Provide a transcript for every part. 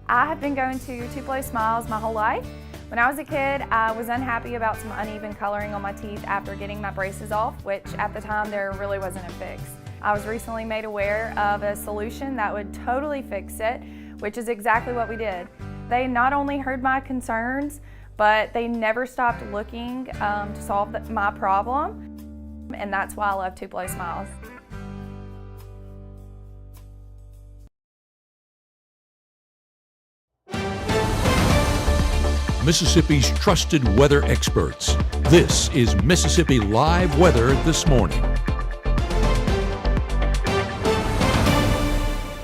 I have been going to Tupelo Smiles my whole life. When I was a kid, I was unhappy about some uneven coloring on my teeth after getting my braces off, which at the time there really wasn't a fix. I was recently made aware of a solution that would totally fix it, which is exactly what we did. They not only heard my concerns, but they never stopped looking to solve my problem, and that's why I love Tupelo Smiles. Mississippi's trusted weather experts. This is Mississippi Live Weather This Morning.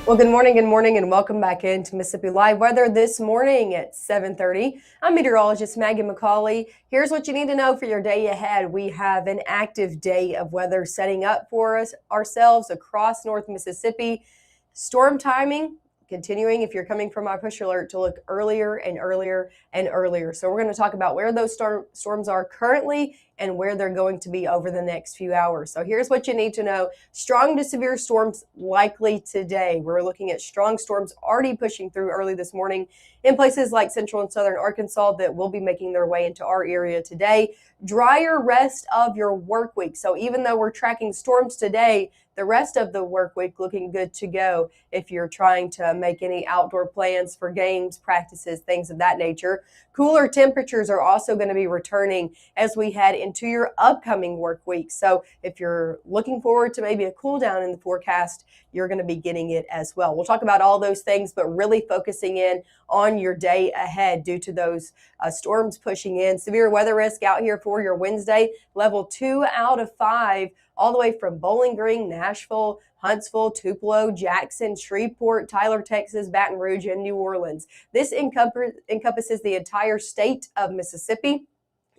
Well, good morning, and welcome back into Mississippi Live Weather This Morning at 7:30. I'm meteorologist Maggye. Here's what you need to know for your day ahead. We have an active day of weather setting up for ourselves across North Mississippi. Storm timing continuing, if you're coming from our push alert, to look earlier and earlier and earlier. So we're going to talk about where those storms are currently and where they're going to be over the next few hours. So here's what you need to know. Strong to severe storms likely today. We're looking at strong storms already pushing through early this morning in places like central and southern Arkansas that will be making their way into our area today. Drier rest of your work week. So even though we're tracking storms today, the rest of the work week looking good to go if you're trying to make any outdoor plans for games, practices, things of that nature. Cooler temperatures are also going to be returning as we head into your upcoming work week. So if you're looking forward to maybe a cool down in the forecast, you're going to be getting it as well. We'll talk about all those things, but really focusing in on your day ahead due to those storms pushing in. Severe weather risk out here for your Wednesday, level 2 out of 5, all the way from Bowling Green, Nashville, Huntsville, Tupelo, Jackson, Shreveport, Tyler, Texas, Baton Rouge, and New Orleans. This encompasses the entire state of Mississippi.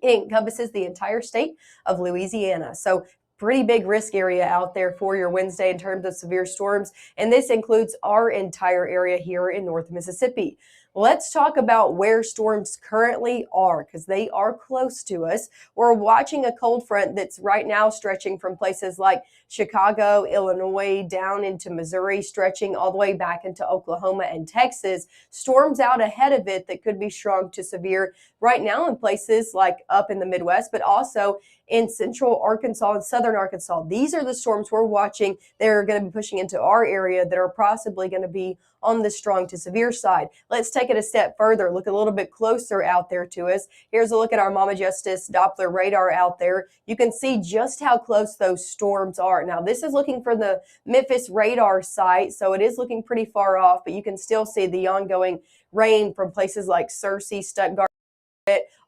It encompasses the entire state of Louisiana. So pretty big risk area out there for your Wednesday in terms of severe storms. And this includes our entire area here in North Mississippi. Let's talk about where storms currently are, because they are close to us. We're watching a cold front that's right now stretching from places like Chicago, Illinois, down into Missouri, stretching all the way back into Oklahoma and Texas. Storms out ahead of it that could be strong to severe right now in places like up in the Midwest, but also in central Arkansas and southern Arkansas. These are the storms we're watching. They're going to be pushing into our area that are possibly going to be on the strong to severe side. Let's take it a step further, look a little bit closer out there to us. Here's a look at our Mama Justice Doppler radar out there. You can see just how close those storms are. Now, this is looking for the Memphis radar site, so it is looking pretty far off, but you can still see the ongoing rain from places like Searcy, Stuttgart,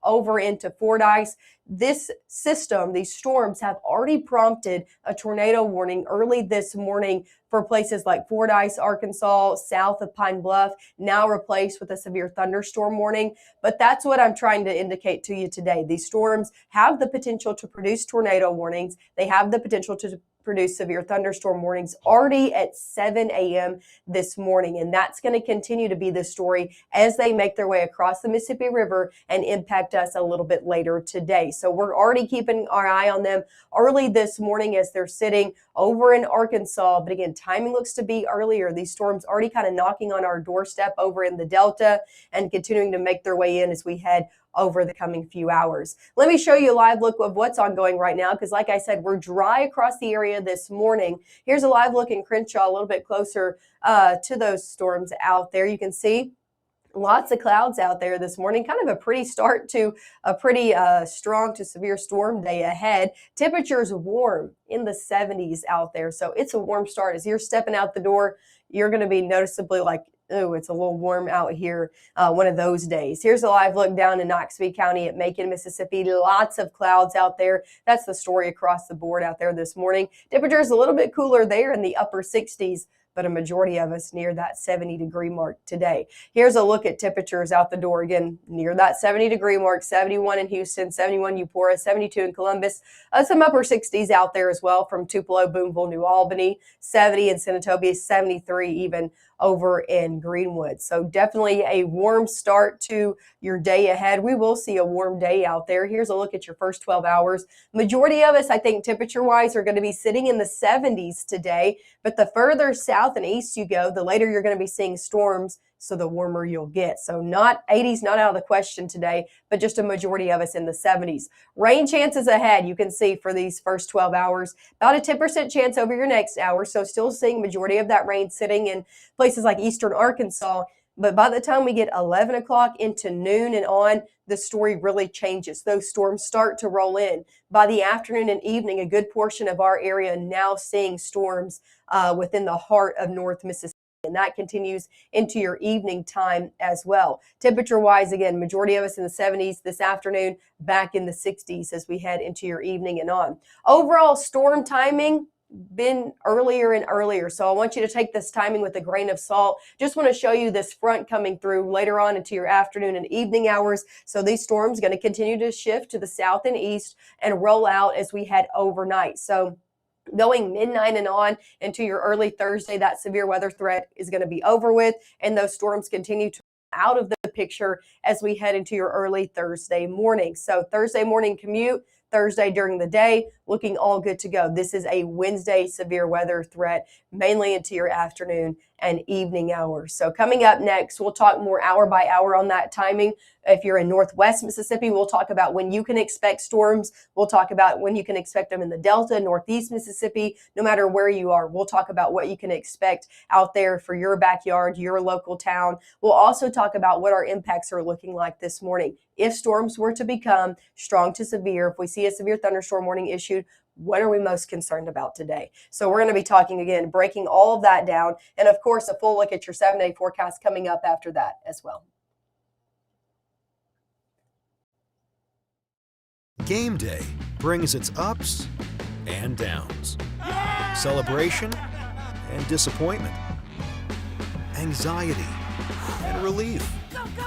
over into Fordyce. This system, these storms, have already prompted a tornado warning early this morning for places like Fordyce, Arkansas, south of Pine Bluff, now replaced with a severe thunderstorm warning. But that's what I'm trying to indicate to you today. These storms have the potential to produce tornado warnings. They have the potential to produce severe thunderstorm warnings already at 7 a.m. this morning. And that's going to continue to be the story as they make their way across the Mississippi River and impact us a little bit later today. So we're already keeping our eye on them early this morning as they're sitting over in Arkansas. But again, timing looks to be earlier. These storms already kind of knocking on our doorstep over in the Delta and continuing to make their way in as we head over the coming few hours. Let me show you a live look of what's ongoing right now, because like I said, we're dry across the area this morning. Here's a live look in Crenshaw, a little bit closer to those storms out there. You can see lots of clouds out there this morning, kind of a pretty start to a pretty strong to severe storm day ahead. Temperatures warm in the 70s out there, so it's a warm start. As you're stepping out the door, you're going to be noticeably like, oh, it's a little warm out here one of those days. Here's a live look down in Knoxville County at Macon, Mississippi. Lots of clouds out there. That's the story across the board out there this morning. Temperatures a little bit cooler there in the upper 60s, but a majority of us near that 70-degree mark today. Here's a look at temperatures out the door again, near that 70-degree mark, 71 in Houston, 71 Eupora, 72 in Columbus, some upper 60s out there as well from Tupelo, Boonville, New Albany, 70 in Senatobia, 73 even over in Greenwood. So definitely a warm start to your day ahead. We will see a warm day out there. Here's a look at your first 12 hours. Majority of us, I think, temperature-wise, are going to be sitting in the 70s today, but the further south and east you go, the later you're going to be seeing storms so the warmer you'll get. So not 80s, not out of the question today, but just a majority of us in the 70s. Rain chances ahead, you can see for these first 12 hours, about a 10% chance over your next hour. So still seeing majority of that rain sitting in places like eastern Arkansas. But by the time we get 11 o'clock into noon and on, the story really changes. Those storms start to roll in. By the afternoon and evening, a good portion of our area now seeing storms within the heart of North Mississippi. And that continues into your evening time as well. Temperature-wise, again, majority of us in the 70s this afternoon, back in the 60s as we head into your evening and on. Overall storm timing, been earlier and earlier. So I want you to take this timing with a grain of salt. Just want to show you this front coming through later on into your afternoon and evening hours. So these storms going to continue to shift to the south and east and roll out as we head overnight. So going midnight and on into your early Thursday, that severe weather threat is going to be over with, and those storms continue to out of the picture as we head into your early Thursday morning. So Thursday morning commute, Thursday during the day, looking all good to go. This is a Wednesday severe weather threat, mainly into your afternoon and evening hours. So coming up next, we'll talk more hour by hour on that timing. If you're in Northwest Mississippi, we'll talk about when you can expect storms. We'll talk about when you can expect them in the Delta, Northeast Mississippi. No matter where you are, we'll talk about what you can expect out there for your backyard, your local town. We'll also talk about what our impacts are looking like this morning. If storms were to become strong to severe, if we see a severe thunderstorm warning issued, what are we most concerned about today? So we're going to be talking again, breaking all of that down. And of course, a full look at your 7-day forecast coming up after that as well. Game day brings its ups and downs, celebration and disappointment, anxiety and relief,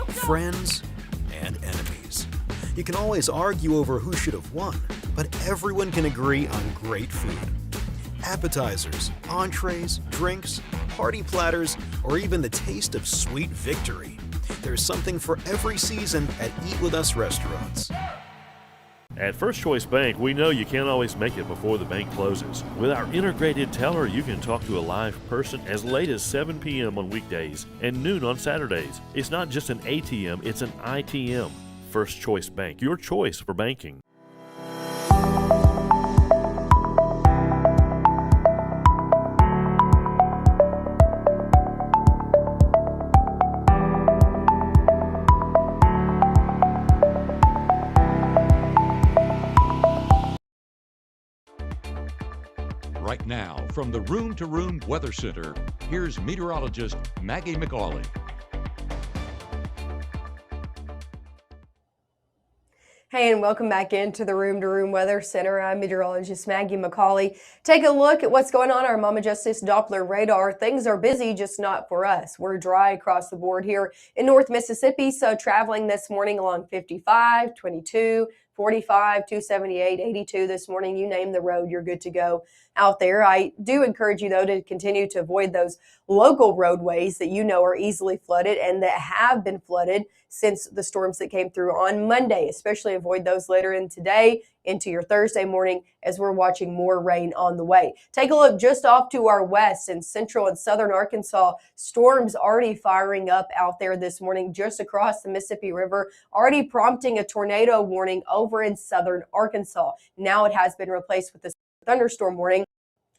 friends and enemies. You can always argue over who should have won, but everyone can agree on great food. Appetizers, entrees, drinks, party platters, or even the taste of sweet victory. There's something for every season at Eat With Us restaurants. At First Choice Bank, we know you can't always make it before the bank closes. With our integrated teller, you can talk to a live person as late as 7 p.m. on weekdays and noon on Saturdays. It's not just an ATM, it's an ITM. First Choice Bank, your choice for banking. Right now, from the Room to Room Weather Center, here's meteorologist Maggye McCauley. Hey, and welcome back into the Room to Room Weather Center. I'm meteorologist Maggye McCauley. Take a look at what's going on our Mama Justice Doppler radar. Things are busy, just not for us. We're dry across the board here in North Mississippi, so traveling this morning along 55, 22, 45, 278, 82 this morning. You name the road, you're good to go out there. I do encourage you, though, to continue to avoid those local roadways that you know are easily flooded and that have been flooded since the storms that came through on Monday. Especially avoid those later in today into your Thursday morning as we're watching more rain on the way. Take a look just off to our west in central and southern Arkansas. Storms already firing up out there this morning just across the Mississippi River, already prompting a tornado warning over in southern Arkansas. Now it has been replaced with a thunderstorm warning,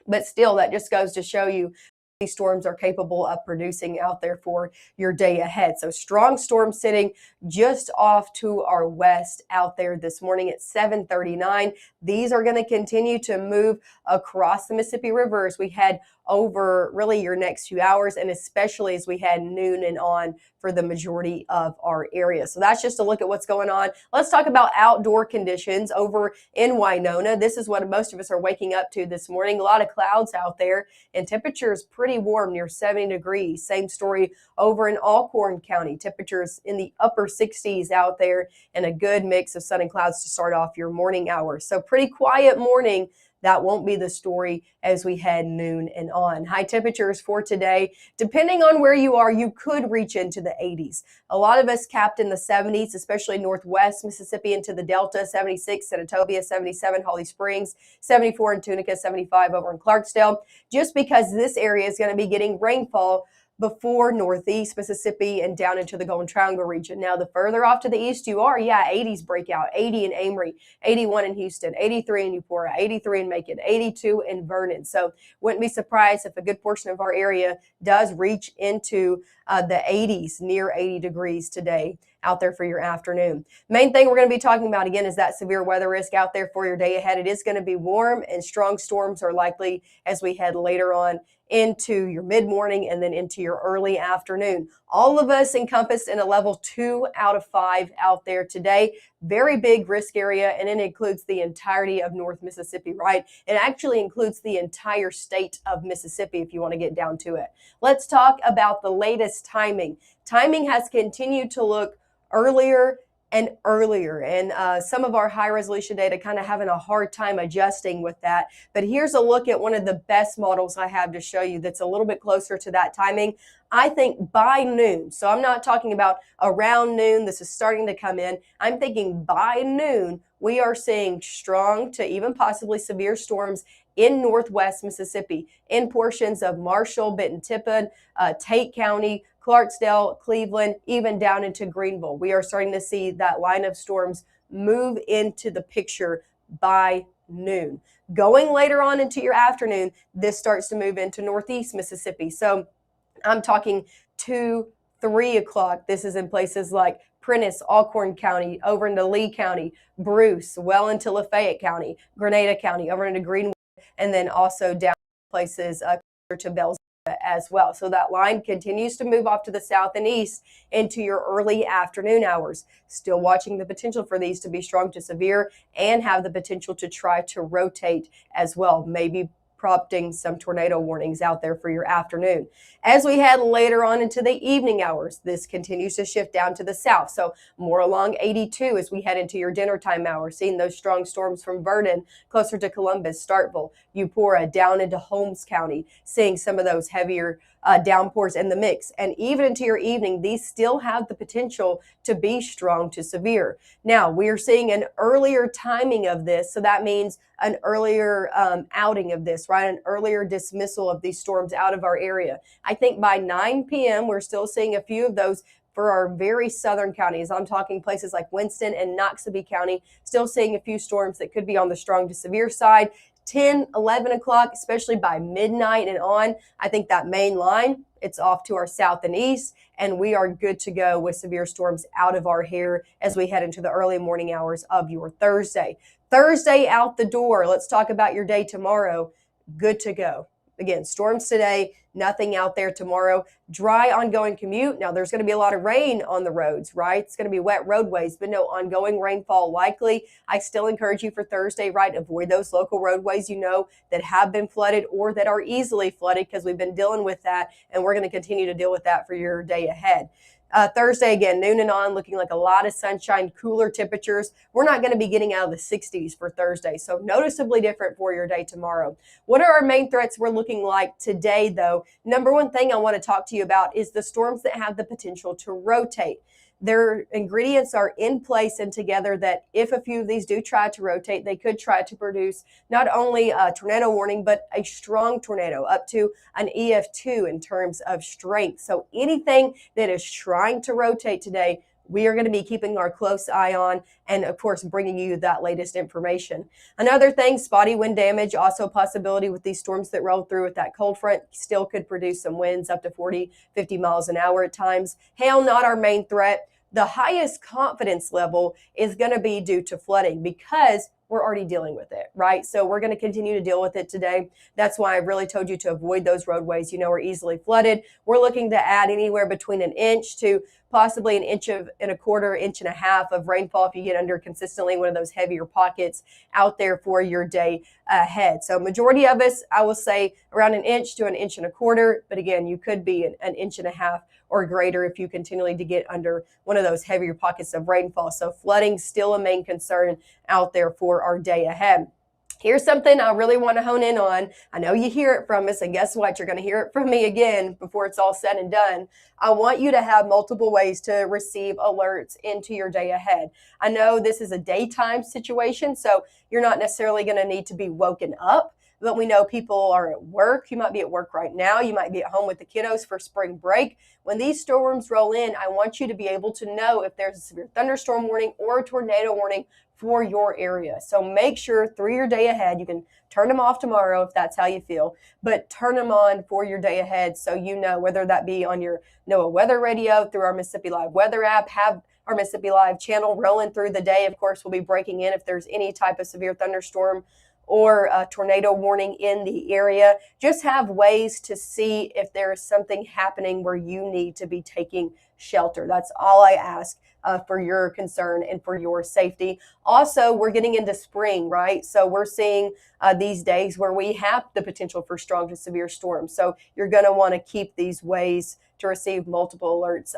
but still that just goes to show you these storms are capable of producing out there for your day ahead. So strong storm sitting just off to our west out there this morning at 7:39. These are going to continue to move across the Mississippi River as we head over really your next few hours, and especially as we head noon and on for the majority of our area. So that's just a look at what's going on. Let's talk about outdoor conditions over in Winona. This is what most of us are waking up to this morning. A lot of clouds out there and temperatures pretty warm, near 70 degrees. Same story over in Alcorn County. Temperatures in the upper 60s out there and a good mix of sun and clouds to start off your morning hours. So pretty quiet morning. That won't be the story as we head noon and on. High temperatures for today, depending on where you are, you could reach into the 80s. A lot of us capped in the 70s, especially Northwest Mississippi into the Delta, 76, Senatobia, 77, Holly Springs, 74 in Tunica, 75 over in Clarksdale, just because this area is going to be getting rainfall before northeast Mississippi and down into the Golden Triangle region. Now, the further off to the east you are, 80s break out. 80 in Amory, 81 in Houston, 83 in Eupora, 83 in Macon, 82 in Vernon. So wouldn't be surprised if a good portion of our area does reach into the 80s, near 80 degrees today out there for your afternoon. Main thing we're going to be talking about again is that severe weather risk out there for your day ahead. It is going to be warm and strong storms are likely as we head later on into your mid-morning and then into your early afternoon. All of us encompassed in a level 2 out of 5 out there today. Very big risk area, and it includes the entirety of North Mississippi, right? It actually includes the entire state of Mississippi if you want to get down to it. Let's talk about the latest timing. Timing has continued to look earlier and earlier, and some of our high resolution data kind of having a hard time adjusting with that. But here's a look at one of the best models I have to show you that's a little bit closer to that timing. I think by noon, so I'm not talking about around noon, this is starting to come in. I'm thinking by noon, we are seeing strong to even possibly severe storms in northwest Mississippi, in portions of Marshall, Benton-Tippin, Tate County, Clarksdale, Cleveland, even down into Greenville. We are starting to see that line of storms move into the picture by noon. Going later on into your afternoon, this starts to move into northeast Mississippi. So I'm talking 2, 3 o'clock. This is in places like Prentiss, Alcorn County, over into Lee County, Bruce, well into Lafayette County, Grenada County, over into Greenwood, and then also down places closer to Bells as well. So that line continues to move off to the south and east into your early afternoon hours. Still watching the potential for these to be strong to severe and have the potential to try to rotate as well, maybe prompting some tornado warnings out there for your afternoon. As we head later on into the evening hours, this continues to shift down to the south. So more along 82 as we head into your dinner time hours, seeing those strong storms from Vernon closer to Columbus, Starkville, Eupora, down into Holmes County, seeing some of those heavier downpours in the mix. And even into your evening, these still have the potential to be strong to severe. Now, we are seeing an earlier timing of this, so that means an earlier outing of this, right? An earlier dismissal of these storms out of our area. I think by 9 p.m., we're still seeing a few of those for our very southern counties. I'm talking places like Winston and Noxubee County, still seeing a few storms that could be on the strong to severe side. 10, 11 o'clock, especially by midnight and on, I think that main line, it's off to our south and east, and we are good to go with severe storms out of our hair as we head into the early morning hours of your Thursday. Thursday out the door. Let's talk about your day tomorrow. Good to go. Again, storms today, nothing out there tomorrow. Dry ongoing commute. Now, there's going to be a lot of rain on the roads, right? It's going to be wet roadways, but no ongoing rainfall likely. I still encourage you for Thursday, right? Avoid those local roadways you know that have been flooded or that are easily flooded, because we've been dealing with that, and we're going to continue to deal with that for your day ahead. Thursday, again, noon and on, looking like a lot of sunshine, cooler temperatures. We're not going to be getting out of the 60s for Thursday, so noticeably different for your day tomorrow. What are our main threats we're looking like today, though? Number one thing I want to talk to you about is the storms that have the potential to rotate. Their ingredients are in place and together that if a few of these do try to rotate, they could try to produce not only a tornado warning, but a strong tornado up to an EF2 in terms of strength. So anything that is trying to rotate today, we are going to be keeping our close eye on and, of course, bringing you that latest information. Another thing, spotty wind damage, also a possibility with these storms that roll through with that cold front, still could produce some winds up to 40, 50 miles an hour at times. Hail, not our main threat. The highest confidence level is going to be due to flooding because we're already dealing with it, right? So we're going to continue to deal with it today. That's why I really told you to avoid those roadways, are easily flooded. We're looking to add anywhere between an inch to possibly an inch and a quarter, inch and a half of rainfall if you get under consistently one of those heavier pockets out there for your day ahead. So majority of us, I will say around an inch to an inch and a quarter. But again, you could be an inch and a half or greater if you continually to get under one of those heavier pockets of rainfall. So flooding still a main concern out there for our day ahead. Here's something I really want to hone in on. I know you hear it from us, and guess what? You're going to hear it from me again before it's all said and done. I want you to have multiple ways to receive alerts into your day ahead. I know this is a daytime situation, so you're not necessarily going to need to be woken up but we know people are at work. You might be at work right now. You might be at home with the kiddos for spring break. When these storms roll in, I want you to be able to know if there's a severe thunderstorm warning or a tornado warning for your area. So make sure through your day ahead, you can turn them off tomorrow if that's how you feel, but turn them on for your day ahead so you know, whether that be on your NOAA weather radio, through our Mississippi Live weather app, have our Mississippi Live channel rolling through the day. Of course, we'll be breaking in if there's any type of severe thunderstorm or a tornado warning in the area. Just have ways to see if there is something happening where you need to be taking shelter. That's all I ask for your concern and for your safety. Also, we're getting into spring, right? So we're seeing these days where we have the potential for strong to severe storms. So you're going to want to keep these ways to receive multiple alerts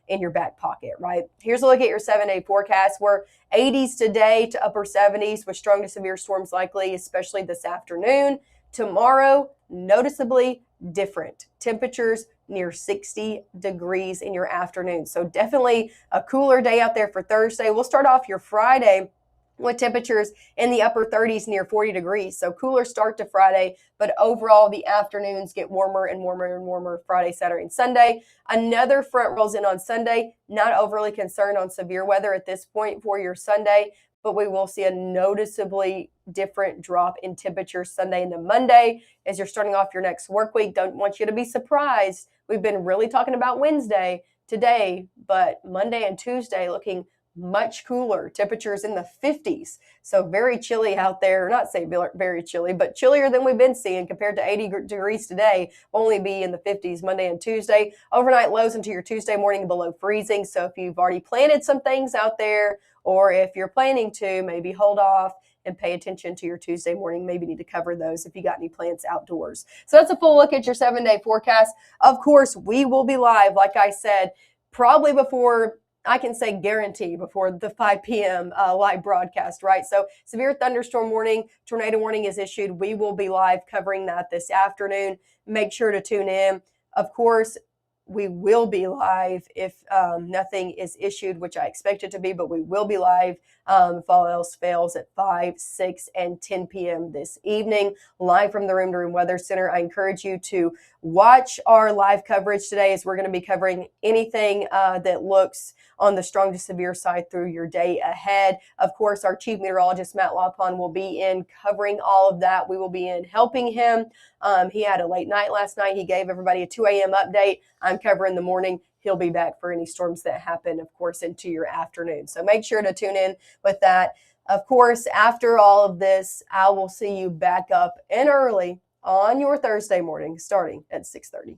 in your back pocket, right? Here's a look at your 7-day forecast. We're 80s today to upper 70s with strong to severe storms likely, especially this afternoon. Tomorrow, noticeably different. Temperatures near 60 degrees in your afternoon. So definitely a cooler day out there for Thursday. We'll start off your Friday with temperatures in the upper 30s near 40 degrees. So cooler start to Friday, but overall the afternoons get warmer and warmer and warmer Friday, Saturday, and Sunday. Another front rolls in on Sunday. Not overly concerned on severe weather at this point for your Sunday, but we will see a noticeably different drop in temperature Sunday into Monday as you're starting off your next work week. Don't want you to be surprised. We've been really talking about Wednesday today, but Monday and Tuesday looking much cooler. Temperatures in the 50s. So very chilly out there. Not say very chilly, but chillier than we've been seeing compared to 80 degrees today. Only be in the 50s Monday and Tuesday. Overnight lows into your Tuesday morning below freezing. So if you've already planted some things out there, or if you're planning to, maybe hold off and pay attention to your Tuesday morning. Maybe need to cover those if you got any plants outdoors. So that's a full look at your 7-day forecast. Of course, we will be live, like I said, probably before, I can say guarantee, before the 5 p.m. Live broadcast, right? So severe thunderstorm warning, tornado warning is issued. We will be live covering that this afternoon. Make sure to tune in. Of course, we will be live if nothing is issued, which I expect it to be, but we will be live if all else fails at 5, 6, and 10 p.m. this evening, live from the Room to Room Weather Center. I encourage you to watch our live coverage today as we're going to be covering anything that looks on the strong to severe side through your day ahead. Of course, our chief meteorologist, Matt Lawpon, will be in covering all of that. We will be in helping him. He had a late night last night. He gave everybody a 2 a.m. update. I'm covering the morning. He'll be back for any storms that happen, of course, into your afternoon. So make sure to tune in with that. Of course, after all of this, I will see you back up and early on your Thursday morning, starting at 6:30.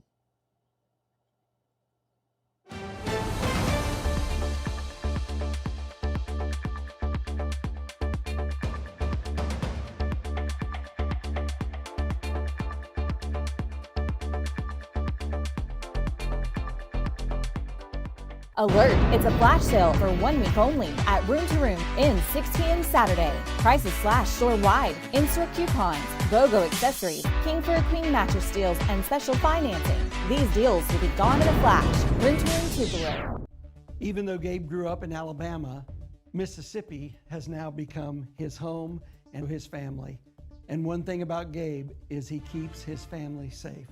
Alert! It's a flash sale for 1 week only at Room to Room in 6 p.m. Saturday. Prices slashed store-wide. Insert coupons, BOGO accessories, King for a Queen mattress deals, and special financing. These deals will be gone in a flash. Room to Room Tupelo. Even though Gabe grew up in Alabama, Mississippi has now become his home and his family. And one thing about Gabe is he keeps his family safe.